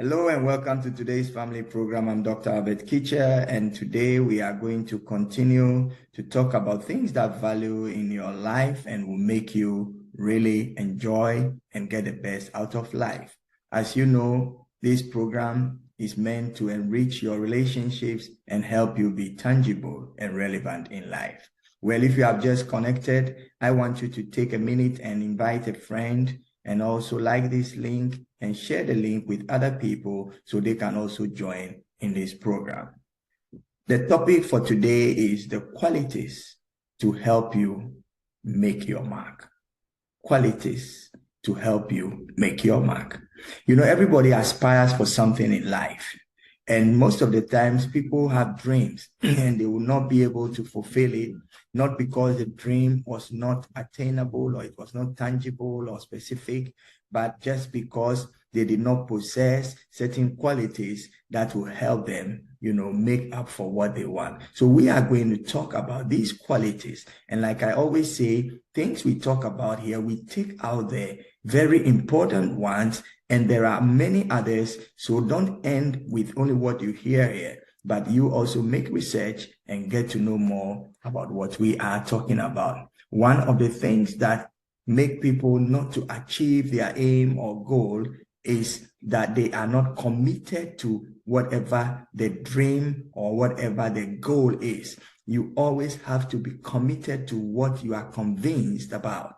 Hello and welcome to today's family program. I'm Dr. Kitcher, and today we are going to continue to talk about things that value in your life and will make you really enjoy and get the best out of life. As you know, this program is meant to enrich your relationships and help you be tangible and relevant in life. Well, if you have just connected, I want you to take a minute and invite a friend and also like this link and share the link with other people so they can also join in this program. The topic for today is the qualities to help you make your mark. Qualities to help you make your mark. You know, everybody aspires for something in life. And most of the times people have dreams and they will not be able to fulfill it, not because the dream was not attainable or it was not tangible or specific, but just because they did not possess certain qualities that will help them, make up for what they want. So we are going to talk about these qualities. And like I always say, things we talk about here, we take out the very important ones, and there are many others. So don't end with only what you hear here, but you also make research and get to know more about what we are talking about. One of the things that make people not to achieve their aim or goal is that they are not committed to whatever the dream or whatever the goal is. You always have to be committed to what you are convinced about,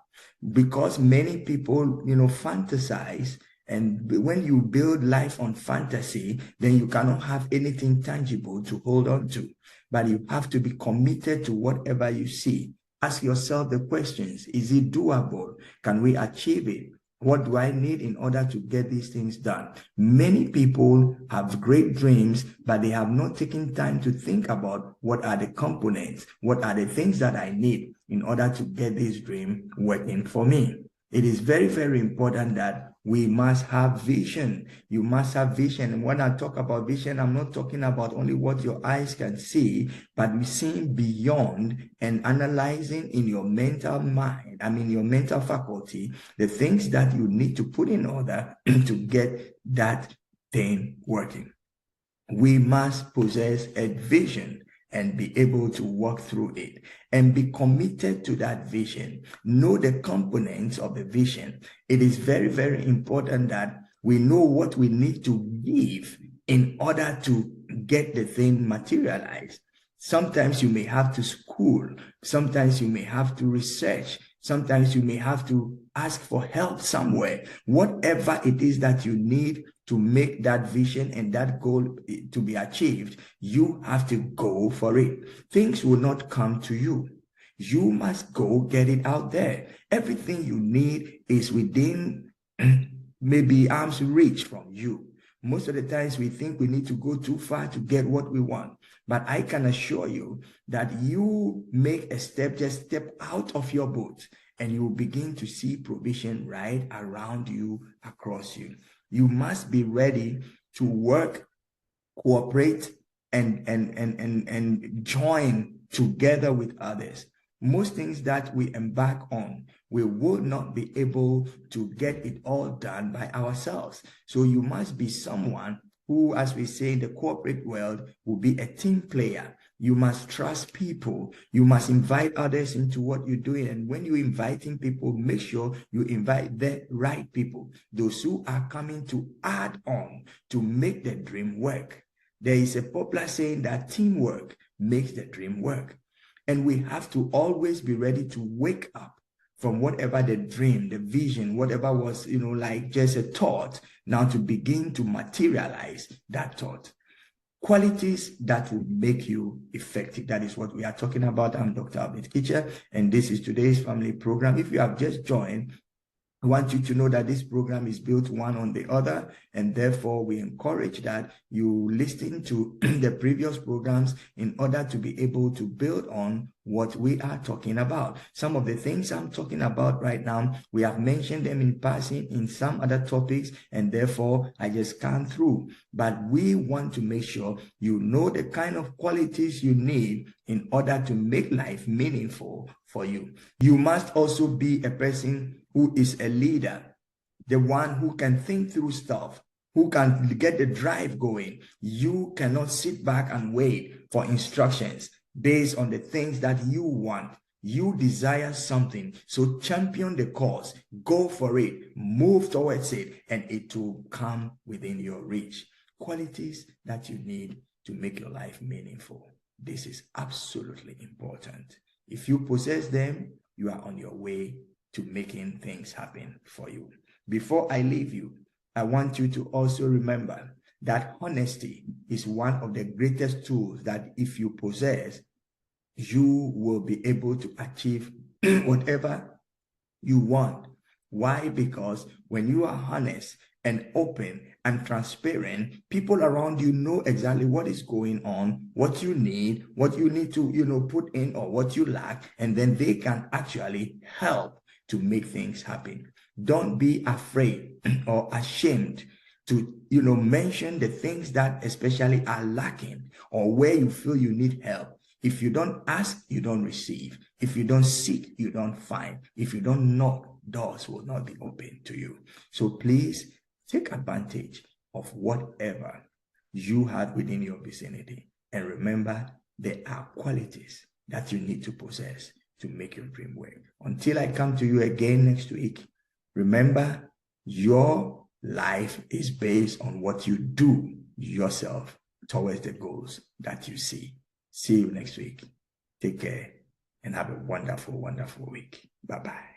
because many people, fantasize. And when you build life on fantasy, then you cannot have anything tangible to hold on to. But you have to be committed to whatever you see. Ask yourself the questions. Is it doable? Can we achieve it? What do I need in order to get these things done? Many people have great dreams, but they have not taken time to think about what are the components, what are the things that I need in order to get this dream working for me. It is very, very important that we must have vision. You must have vision. And when I talk about vision, I'm not talking about only what your eyes can see, but we're seeing beyond and analyzing in your mental mind, your mental faculty, the things that you need to put in order to get that thing working. We must possess a vision and be able to walk through it and be committed to that vision. Know the components of the vision. It is very, very important that we know what we need to give in order to get the thing materialized. Sometimes you may have to school. Sometimes you may have to research. Sometimes you may have to ask for help somewhere. Whatever it is that you need to make that vision and that goal to be achieved, you have to go for it. Things will not come to you. You must go get it out there. Everything you need is within maybe arm's reach from you. Most of the times we think we need to go too far to get what we want. But I can assure you that you make a step, just step out of your boat, and you will begin to see provision right around you, across you. You must be ready to work, cooperate, and join together with others. Most things that we embark on, we will not be able to get it all done by ourselves. So you must be someone who, as we say in the corporate world, will be a team player. You must trust people. You must invite others into what you're doing. And when you're inviting people, make sure you invite the right people, those who are coming to add on to make the dream work. There is a popular saying that teamwork makes the dream work. And we have to always be ready to wake up from whatever the dream, the vision, whatever was, like just a thought, now to begin to materialize that thought. Qualities that will make you effective. That is what we are talking about. I'm Dr. Kitcher, and this is today's family program. If you have just joined, I want you to know that this program is built one on the other, and therefore we encourage that you listen to the previous programs in order to be able to build on what we are talking about. Some of the things I'm talking about right now, we have mentioned them in passing in some other topics, and therefore I just scan through. But we want to make sure you know the kind of qualities you need in order to make life meaningful for you. You must also be a person who is a leader, the one who can think through stuff, who can get the drive going. You cannot sit back and wait for instructions based on the things that you want. You desire something, so champion the cause, go for it, move towards it, and it will come within your reach. Qualities that you need to make your life meaningful. This is absolutely important. If you possess them, you are on your way to making things happen for you. Before I leave you, I want you to also remember that honesty is one of the greatest tools that if you possess, you will be able to achieve whatever you want. Why? Because when you are honest and open and transparent, people around you know exactly what is going on, what you need to, put in or what you lack, and then they can actually help to make things happen. Don't be afraid or ashamed to, mention the things that especially are lacking or where you feel you need help. If you don't ask, you don't receive. If you don't seek, you don't find. If you don't knock, doors will not be open to you. So please take advantage of whatever you have within your vicinity. And remember, there are qualities that you need to possess to make your dream work. Until I come to you again next week, remember, your life is based on what you do yourself towards the goals that you see. See you next week. Take care and have a wonderful, wonderful week. Bye-bye.